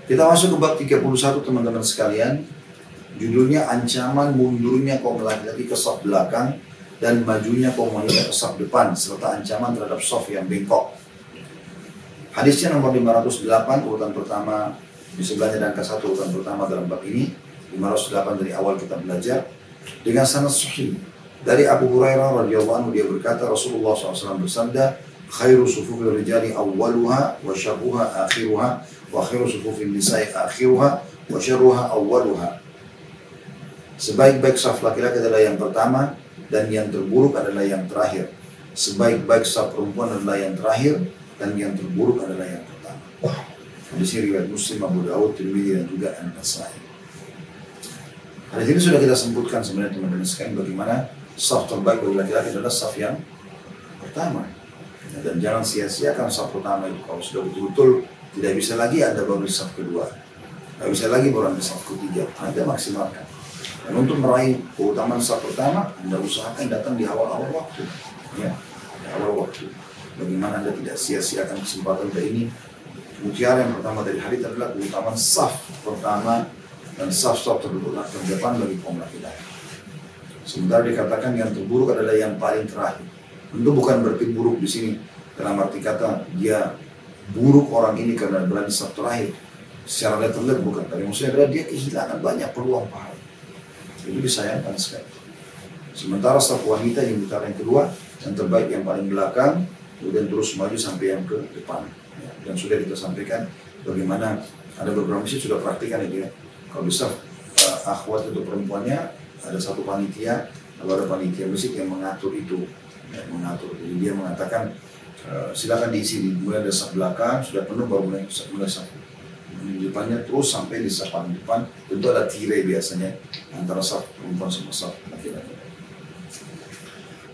Kita masuk ke bab 31 teman-teman sekalian. Judulnya ancaman mundurnya kaum laki-laki ke saf belakang dan majunya kaum wanita ke saf depan, serta ancaman terhadap saf yang bengkok. Hadisnya nomor 508, urutan pertama di sebelahnya dan ke-1 urutan pertama dalam bab ini. 508 dari awal kita belajar dengan sanad sahih dari Abu Hurairah radhiyallahu anhu, dia berkata Rasulullah SAW bersabda, khairu sufufil rijali awwaluha wa syarruha akhiruha wa khairu sufufin nisa'i akhiruha wa syarruha awwaluha. Sebaik-baik saf laki-laki adalah yang pertama dan yang terburuk adalah yang terakhir. Sebaik-baik saf perempuan adalah yang terakhir dan yang terburuk adalah yang pertama. Di sini riwayat Muslim, Abu Dawud, Tirmidzi dan juga An-Nasa'i. Hadis ini sudah kita sebutkan sebenarnya teman-teman sekalian, bagaimana saf terbaik bagi laki-laki adalah saf yang pertama. Dan jangan sia-siakan saf pertama itu. Kalau sudah betul-betul tidak bisa lagi Anda baru di saf kedua, tidak bisa lagi baru di saf ketiga, Anda maksimalkan. Dan untuk meraih keutamaan saf pertama, Anda usahakan datang di awal-awal waktu, ya, di awal waktu. Bagaimana Anda tidak sia-siakan kesempatan ini. Mutiara yang pertama dari hadis adalah keutamaan saf pertama dan saf-saf terdepan bagi kaum laki-laki. Sementara dikatakan yang terburuk adalah yang paling terakhir. Tentu bukan berarti buruk di sini dalam arti kata dia buruk orang ini karena berada di saf terakhir. Secara letterlet bukan, tapi maksudnya adalah dia kehilangan banyak peluang pahala. Itu disayangkan sekali. Sementara saf wanita yang putaran yang kedua, yang terbaik yang paling belakang, kemudian terus maju sampai yang ke depan. Ya, dan sudah kita sampaikan bagaimana ada beberapa masjid sudah praktikan itu ya. Kalau bisa akhwat itu perempuannya ada satu panitia, lalu ada panitia masjid yang mengatur itu, ya, mengatur. Jadi dia mengatakan silakan diisi mulai dari saf belakang sudah penuh baru mulai saf di depannya terus sampai di saf paling depan. Tentu ada tirai biasanya antara saf perempuan sama saf laki-laki.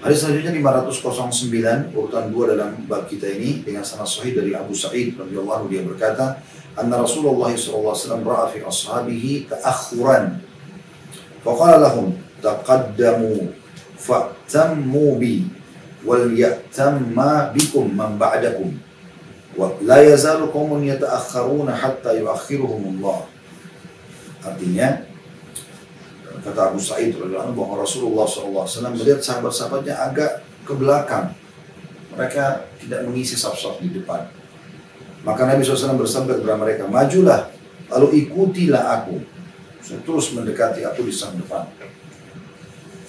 Hadis selanjutnya 509 urutan 2 dalam bab kita ini dengan sanad sahih dari Abu Sa'id radhiyallahu anhu, dia berkata, anna Rasulullah sallallahu alaihi wasallam ra'a fi ashabihi ta'akhuran. Faqala lahum taqaddamu fa'tammu bi wal ya'tamma bikum man ba'dakum. Wa la yazalu qaumun yata'akhkharuna hatta yu'akhiruhumullah. Artinya kata Abu Sa'id radhiyallahu anhu bahwa Rasulullah SAW melihat sahabat-sahabatnya agak ke belakang, mereka tidak mengisi saf-saf di depan. Maka Nabi SAW bersabda kepada mereka, majulah lalu ikutilah aku, terus mendekati aku di saf depan.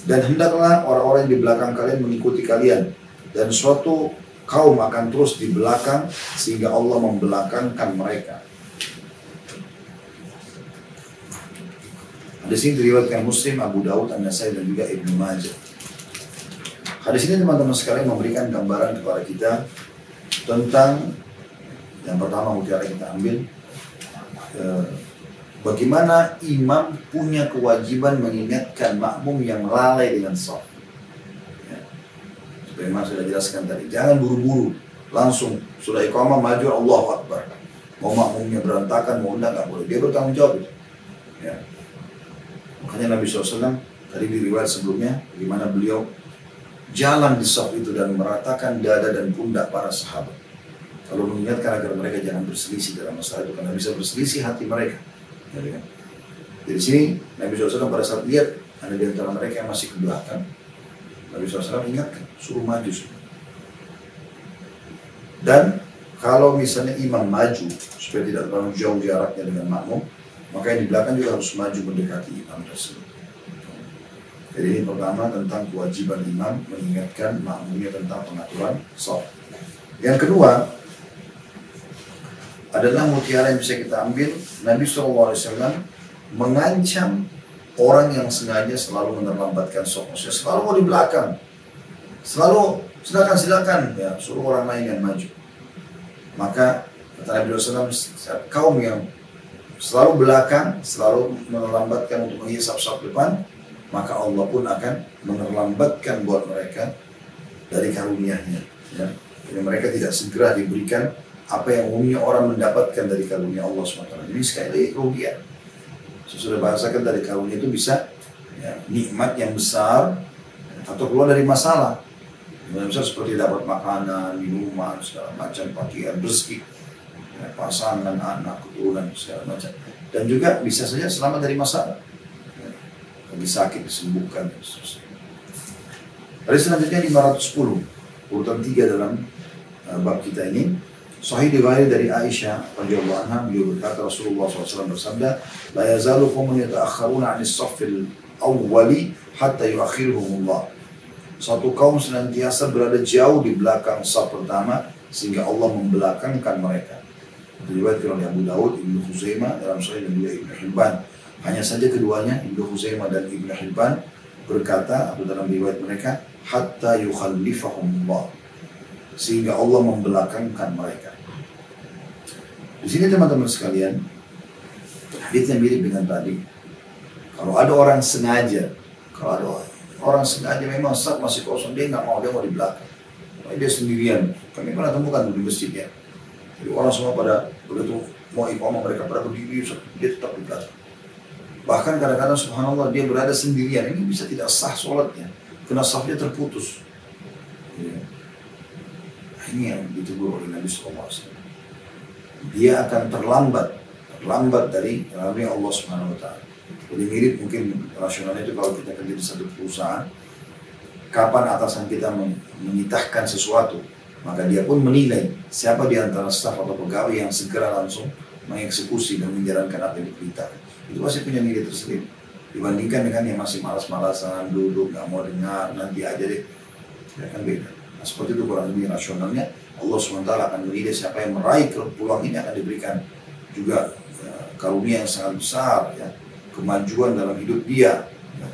Dan hendaklah orang-orang yang di belakang kalian mengikuti kalian, dan suatu kaum akan terus di belakang sehingga Allah membelakangkan mereka. Hadis ini diriwayatkan Muslim, Abu Dawud, An-Nasa'i dan juga Ibnu Majah. Hadis ini teman-teman sekalian memberikan gambaran kepada kita tentang yang pertama mutiara kita ambil, bagaimana imam punya kewajiban mengingatkan makmum yang lalai dengan shaf. Memang sudah jelaskan tadi, jangan buru-buru, langsung sudah iqamah maju Allahu Akbar. Mau makmumnya berantakan, mau enggak boleh, dia bertanggung jawab itu. Ya. Makanya Nabi SAW tadi di riwayat sebelumnya, bagaimana beliau jalan di shaf itu dan meratakan dada dan pundak para sahabat. Kalau mengingatkan agar mereka jangan berselisih dalam masalah itu, karena bisa berselisih hati mereka. Ya, kan? Jadi sini Nabi SAW pada saat lihat ada di antara mereka yang masih ke belakang, Nabi SAW ingatkan, suruh maju. Dan kalau misalnya imam maju supaya tidak terlalu jauh jaraknya dengan makmum, maka yang di belakang juga harus maju mendekati imam tersebut. Jadi ini pertama tentang kewajiban imam mengingatkan makmumnya tentang pengaturan shaf. Yang kedua adalah mutiara yang bisa kita ambil, Nabi SAW mengancam orang yang sengaja selalu menerlambatkan shaf, selalu mau di belakang, selalu silakan ya, suruh orang lain yang maju. Maka kata Nabi SAW, kaum yang selalu belakang, selalu menerlambatkan untuk mengisi saf-saf depan, maka Allah pun akan menerlambatkan buat mereka dari karunia-Nya. Ya. Jadi mereka tidak segera diberikan apa yang umumnya orang mendapatkan dari karunia Allah SWT. Ini sekali lagi kerugian. Saya sudah bahasakan dari karunia itu bisa ya, nikmat yang besar atau keluar dari masalah. Misalnya seperti dapat makanan, minuman, segala macam, pakaian, rezeki. Ya, pasangan, anak, keturunan, segala macam. Dan juga bisa saja selamat dari masalah. Lagi sakit disembuhkan. Hadis selanjutnya 510, urutan 3 dalam bab kita ini. Sahih riwayat dari Aisyah radhiyallahu anha, beliau berkata Rasulullah SAW bersabda, la yazalu qaumun yata'akhkharuna 'anis saffil awwali hatta yu'akhiruhumullah. Suatu kaum senantiasa berada jauh di belakang saf pertama sehingga Allah membelakangkan mereka. Diriwayatkan oleh Abu Daud, Ibnu Khuzaimah dalam Sahih dan juga Ibnu Hibban. Hanya saja keduanya, Ibnu Khuzaimah dan Ibnu Hibban berkata atau dalam riwayat mereka, hatta yukhallifahumullah, sehingga Allah membelakangkan mereka. Di sini teman-teman sekalian, hadisnya mirip dengan tadi. Kalau ada orang sengaja, memang saat masih kosong, dia nggak mau, dia mau di belakang. Dia sendirian. Kami pernah temukan di masjid ya. Jadi orang semua pada begitu mau iqamah, mereka pada berdiri, dia tetap di belakang. Bahkan kadang-kadang subhanallah dia berada sendirian, ini bisa tidak sah sholatnya, karena safnya terputus. Ya. Ini yang ditegur oleh Nabi SAW. Dia akan terlambat dari Allah Subhanahu Wa Taala. Jadi mirip mungkin rasionalnya itu kalau kita kerja di satu perusahaan, kapan atasan kita menitahkan sesuatu, maka dia pun menilai siapa di antara staf atau pegawai yang segera langsung mengeksekusi dan menjalankan apa yang diperintahkan. Itu pasti punya nilai tersendiri dibandingkan dengan yang masih malas-malasan, duduk, nggak mau dengar, nanti aja deh, ya kan beda. Nah, seperti itu kurang lebih rasionalnya. Allah SWT akan menilai siapa yang meraih peluang ini, akan diberikan juga karunia yang sangat besar, ya, kemajuan dalam hidup dia, ya,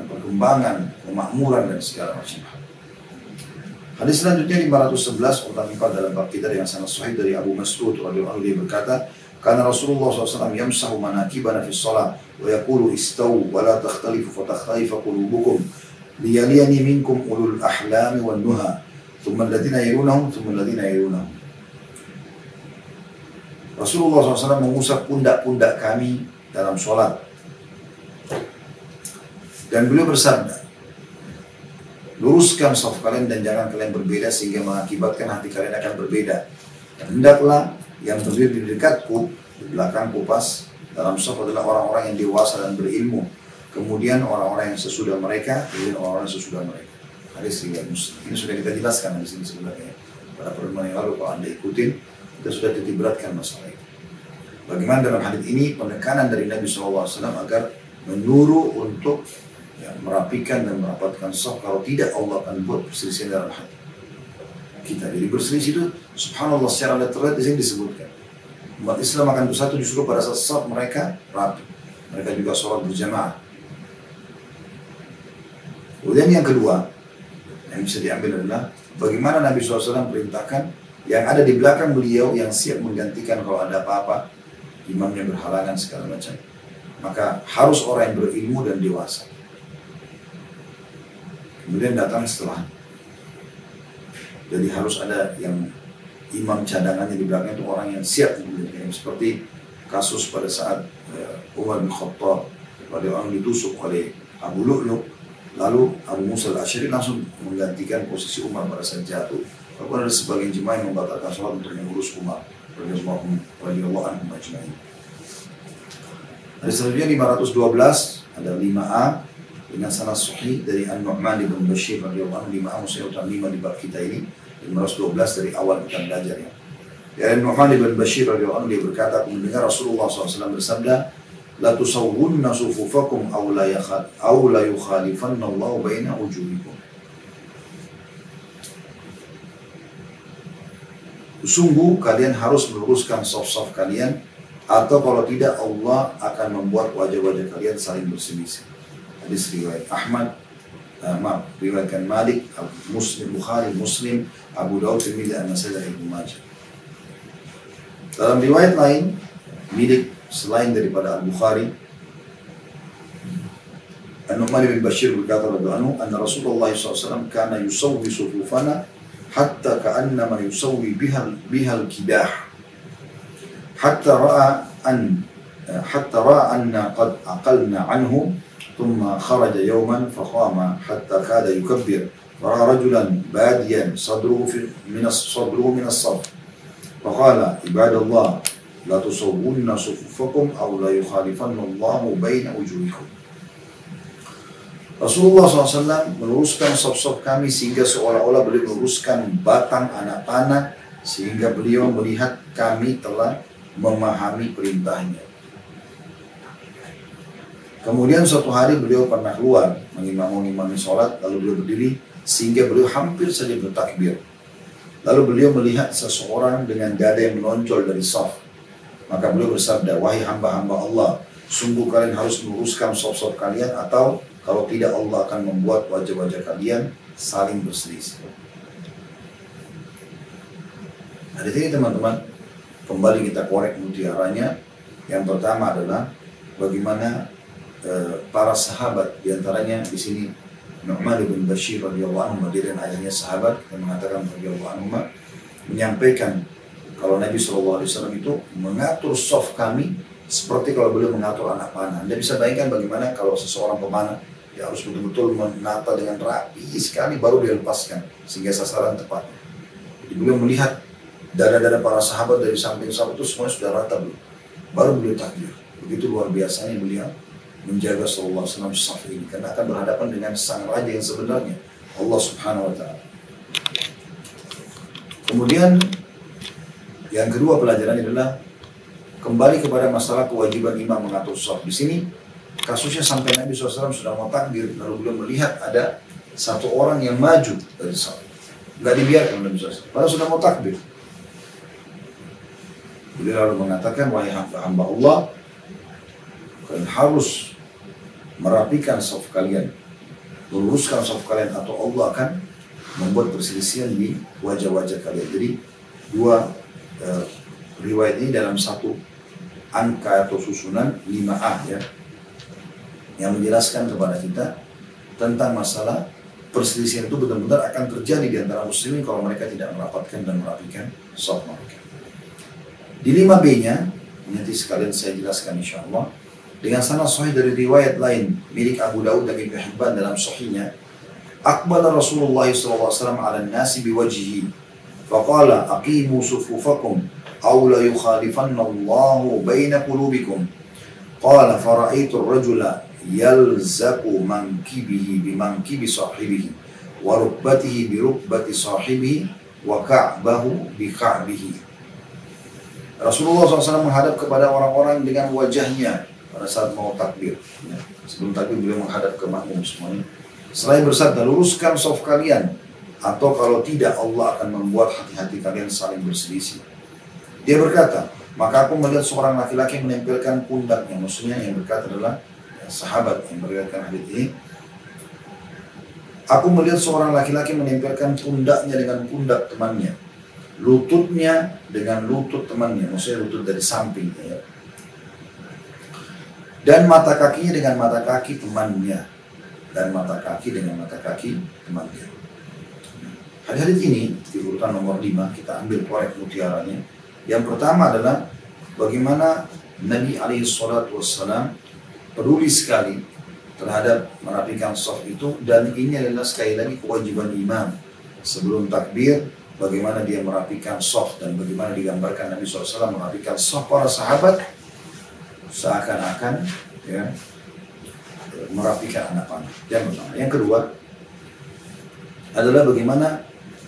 perkembangan, kemakmuran dan segala macam. Hadis selanjutnya 511 urutan 4 dalam bab kita yang sangat sahih dari Abu Mas'ud radhiyallahu anhu, dia berkata, karena Rasulullah SAW yamsahu manakibana fi shalah wa yaqulu istawu wa la takhtalifu fa takhtalifa qulubukum liyaliyani minkum ulul ahlami wan nuha thumma alladhina yalunahum thumma alladhina yalunahum. Rasulullah SAW mengusap pundak-pundak kami dalam sholat, dan beliau bersabda, luruskan saf kalian dan jangan kalian berbeda sehingga mengakibatkan hati kalian akan berbeda. Dan hendaklah yang berdiri di dekatku, di belakangku pas dalam saf adalah orang-orang yang dewasa dan berilmu, kemudian orang-orang yang sesudah mereka, kemudian orang-orang yang sesudah mereka. Hadis riwayat Muslim. Ini sudah kita jelaskan di sini sebenarnya. Pada pertemuan yang lalu kalau Anda ikutin, kita sudah titik beratkan masalah itu. Bagaimana dalam hadis ini penekanan dari Nabi SAW agar menyuruh untuk merapikan dan merapatkan saf, kalau tidak Allah akan buat perselisihan dalam hati kita. Jadi berselisih itu subhanallah secara letternya di sini disebutkan. Umat Islam akan bersatu disuruh pada saat saf mereka rapi. Mereka juga sholat berjamaah. Kemudian yang kedua yang bisa diambil adalah bagaimana Nabi SAW perintahkan yang ada di belakang beliau yang siap menggantikan kalau ada apa-apa, imamnya berhalangan segala macam. Maka harus orang yang berilmu dan dewasa. Kemudian datang setelah. Jadi harus ada yang imam cadangannya di belakang itu orang yang siap. Seperti kasus pada saat Umar bin Khattab, pada orang ditusuk oleh Abu Lu'lu', lalu Abu Musa al-Asy'ari langsung menggantikan posisi Umar pada saat jatuh. Walaupun ada sebagian jemaah yang membatalkan sholat untuk mengurus Umar radhiyallahu anhu ajma'in. Hadis selanjutnya 512 ada 5A dengan sanad sahih dari An-Nu'man bin Bashir radhiyallahu anhu. 5A maksudnya urutan 5 di bab kita ini, 512 dari awal kita belajar ya. Dari An-Nu'man bin Bashir radhiyallahu anhu, dia berkata, aku mendengar Rasulullah SAW bersabda, la tusawwunna sufufakum aw la yukhalifanna Allah baina wujuhikum. Sungguh kalian harus meluruskan saf-saf kalian, atau kalau tidak Allah akan membuat wajah-wajah kalian saling berselisih. Hadis riwayat Ahmad, riwayatkan Malik, Muslim, Bukhari, Muslim, Abu Daud, Tirmidzi, An-Nasai dan Ibnu Majah. Dalam riwayat lain milik selain daripada Al-Bukhari, An-Nu'man bin Bashir berkata radhiyallahu anhu, anna Rasulullah SAW kana yusawwi sufufana hatta ka'annama yusawwi bihal kidah hatta ra'a anna qad aqalna anhu thumma kharaja yawman faqama hatta kada yukabbir fara'a rajulan badiyan sadruhu min as-saf Faqala ibadallah la tusawwunna sufufakum aw la yukhalifanna Allahu baina wujuhikum. Rasulullah SAW meluruskan saf-saf kami sehingga seolah-olah beliau meluruskan batang anak panah, sehingga beliau melihat kami telah memahami perintahnya. Kemudian suatu hari beliau pernah keluar mengimami sholat, lalu beliau berdiri sehingga beliau hampir saja bertakbir. Lalu beliau melihat seseorang dengan dada yang menonjol dari saf. Maka beliau bersabda, wahai hamba-hamba Allah, sungguh kalian harus meluruskan saf-saf kalian, atau kalau tidak Allah akan membuat wajah-wajah kalian saling berselisih. Nah, di sini teman-teman, kembali kita korek mutiaranya. Yang pertama adalah bagaimana para sahabat, diantaranya di sini Nu'man bin Bashir radhiyallahu anhu, dan ayahnya sahabat yang mengatakan radhiyallahu anhu, menyampaikan kalau Nabi SAW itu mengatur saf kami seperti kalau beliau mengatur anak panah. Anda bisa bayangkan bagaimana kalau seseorang pemanah, dia harus betul-betul menata dengan rapi sekali baru dia lepaskan sehingga sasaran tepat. Jadi beliau melihat dada-dada para sahabat dari samping sahabat itu semuanya sudah rata belum, baru beliau takbir. Begitu luar biasanya beliau menjaga sallallahu alaihi wasallam saf ini, karena akan berhadapan dengan sang raja yang sebenarnya, Allah Subhanahu wa taala. Kemudian yang kedua pelajaran adalah kembali kepada masalah kewajiban imam mengatur saf. Di sini kasusnya sampai Nabi SAW sudah mau takbir, lalu beliau melihat ada satu orang yang maju dari saf, nggak dibiarkan Nabi SAW, padahal sudah mau takbir. Beliau lalu mengatakan, wahai hamba Allah, kalian harus merapikan saf kalian, meluruskan saf kalian, atau Allah akan membuat perselisihan di wajah-wajah kalian. Jadi dua riwayat ini dalam satu angka atau susunan 5A ya, yang menjelaskan kepada kita tentang masalah perselisihan itu benar-benar akan terjadi di antara muslimin kalau mereka tidak merapatkan dan merapikan saf mereka. Di 5B-nya nanti sekalian saya jelaskan insyaallah dengan sanad sahih dari riwayat lain milik Abu Daud dan Ibnu Hibban dalam sahihnya. Aqbala Rasulullah SAW ala nasi biwajhihi faqala aqimu sufufakum aw la yukhalifanna Allahu baina qulubikum. Qala fara'aitu ar-rajula yalzaqu mankibihi bimankibi sahibihi wa rukbatihi bi rukbati sahibihi wa ka'bahu bi ka'bihi. Rasulullah SAW menghadap kepada orang-orang dengan wajahnya pada saat mau takbir. Sebelum takbir beliau menghadap ke makmum semuanya. Selain bersabda, luruskan saf kalian, atau kalau tidak Allah akan membuat hati-hati kalian saling berselisih. Dia berkata, maka aku melihat seorang laki-laki menempelkan pundaknya. Maksudnya yang berkata adalah sahabat yang meriwayatkan hadits ini. Aku melihat seorang laki-laki menempelkan pundaknya dengan pundak temannya, lututnya dengan lutut temannya, maksudnya lutut dari samping ya, dan mata kakinya dengan mata kaki temannya, dan mata kaki dengan mata kaki temannya. Hadis ini di urutan nomor 5 kita ambil korek mutiaranya. Yang pertama adalah bagaimana Nabi SAW peduli sekali terhadap merapikan saf itu, dan ini adalah sekali lagi kewajiban imam sebelum takbir, bagaimana dia merapikan saf, dan bagaimana digambarkan Nabi SAW merapikan saf para sahabat seakan-akan ya, merapikan anak panah. Yang pertama. Yang kedua adalah bagaimana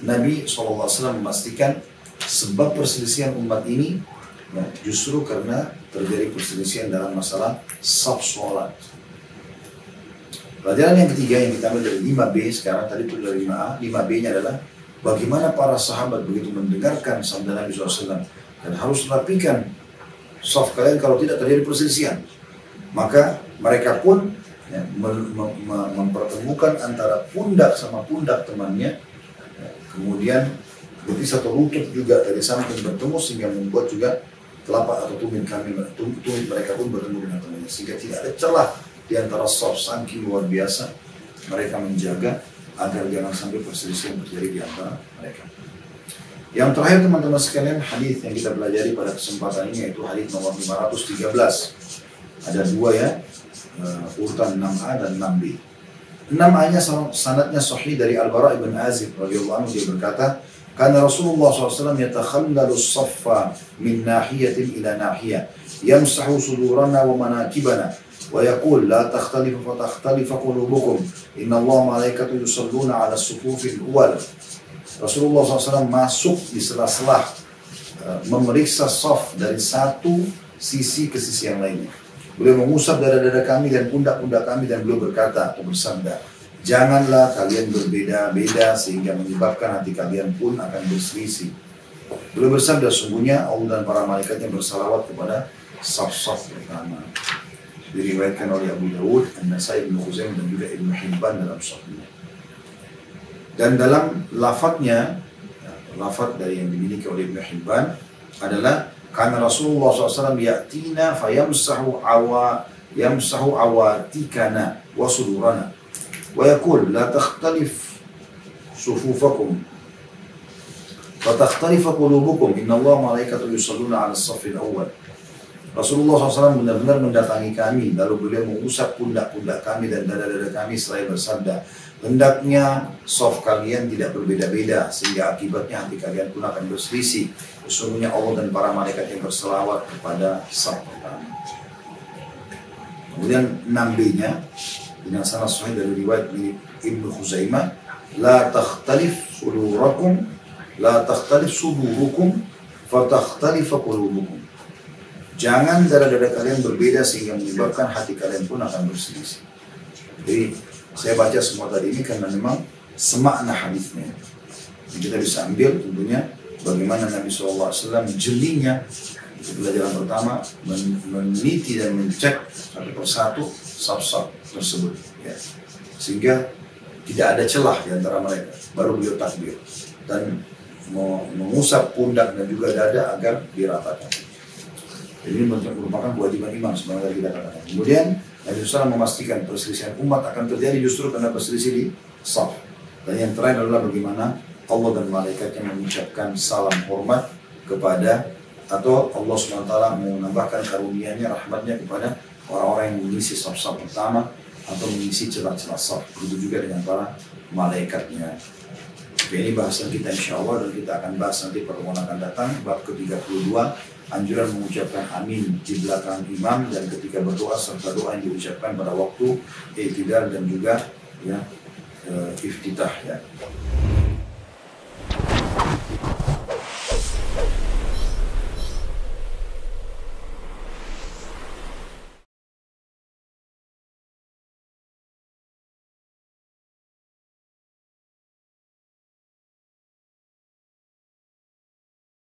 Nabi SAW memastikan sebab perselisihan umat ini ya, justru karena terjadi perselisihan dalam masalah saf sholat. Pelajaran yang ketiga yang kita ambil dari 5B sekarang, tadi itu dari 5A, 5B-nya adalah bagaimana para sahabat begitu mendengarkan sabda Nabi SAW dan harus merapikan saf kalian kalau tidak terjadi perselisihan. Maka mereka pun ya, mempertemukan antara pundak sama pundak temannya, ya, kemudian berarti satu lutut juga dari samping bertemu sehingga membuat juga telapak atau tumit mereka pun bertemu dengan temannya, sehingga tidak ada celah di antara saf. Saking luar biasa mereka menjaga agar jangan sampai perselisihan terjadi di antara mereka. Yang terakhir teman-teman sekalian, hadis yang kita pelajari pada kesempatan ini yaitu hadis nomor 513. Ada dua ya, urutan 6A dan 6B. 6A-nya sanadnya sahih dari Al-Bara ibn Azib radhiyallahu anhu, dia berkata, Karena Rasulullah SAW yatakhallalu as-saffa min nahiyatin ila nahiyah, yamsahu sudurana wa manakibana, wa yaqul la takhtalifu fa takhtalifa qulubukum, inna Allah malaikatu yusalluna ala sufufil awwal. Rasulullah SAW masuk di sela-sela memeriksa saf dari satu sisi ke sisi yang lainnya. Beliau mengusap dada-dada kami dan pundak-pundak kami, dan beliau berkata atau bersabda, janganlah kalian berbeda-beda sehingga menyebabkan hati kalian pun akan berselisih. Beliau bersabda, sungguhnya Allah dan para malaikatnya bersalawat kepada saf-saf pertama. Diriwayatkan oleh Abu Dawud, An-Nasai, Ibnu Khuzaimah dan juga Ibnu Hibban dalam sahihnya. Dan dalam lafadznya, lafadz dari yang dimiliki oleh Ibnu Hibban adalah karena Rasulullah SAW ya'tina fayamsahu awatikana wa sudurana wa yaqul la takhtalif sufufakum wa takhtalifa qulubukum, inna Allah malaikatu yusalluna ala as-saffil awwal. Rasulullah SAW benar-benar mendatangi kami, lalu beliau mengusap pundak-pundak kami dan dada-dada kami seraya bersabda, hendaknya saf kalian tidak berbeda-beda sehingga akibatnya hati kalian pun akan berselisih. Sesungguhnya Allah dan para malaikat yang berselawat kepada saf pertama. Kemudian 6b-nya dengan sanad sahih dari riwayat Ibnu Khuzaimah, la takhtalif sudurukum fatakhtalifa qulubukum. Jangan dada-dada kalian berbeda sehingga menyebabkan hati kalian pun akan berselisih. Jadi saya baca semua tadi ini karena memang semakna hadisnya. Kita bisa ambil tentunya bagaimana Nabi SAW jelinya. Itu pelajaran pertama, meneliti dan mencek satu persatu saf-saf tersebut, ya. Sehingga tidak ada celah di antara mereka. Baru beliau takbir dan mengusap pundak dan juga dada agar diratakan. Jadi ini merupakan kewajiban imam sebenarnya kita katakan. Kemudian Nabi SAW memastikan perselisihan umat akan terjadi justru karena perselisih di saf. Dan yang terakhir adalah bagaimana Allah dan malaikatnya mengucapkan salam hormat kepada, atau Allah SWT menambahkan karunia-Nya, rahmatnya kepada orang-orang yang mengisi saf-saf pertama atau mengisi celah-celah saf. Begitu juga dengan para malaikatnya. Oke, ini bahasan kita insya Allah, dan kita akan bahas nanti pertemuan akan datang bab ke-32, anjuran mengucapkan amin di belakang imam dan ketika berdoa, serta doa yang diucapkan pada waktu i'tidal dan juga iftitah, ya.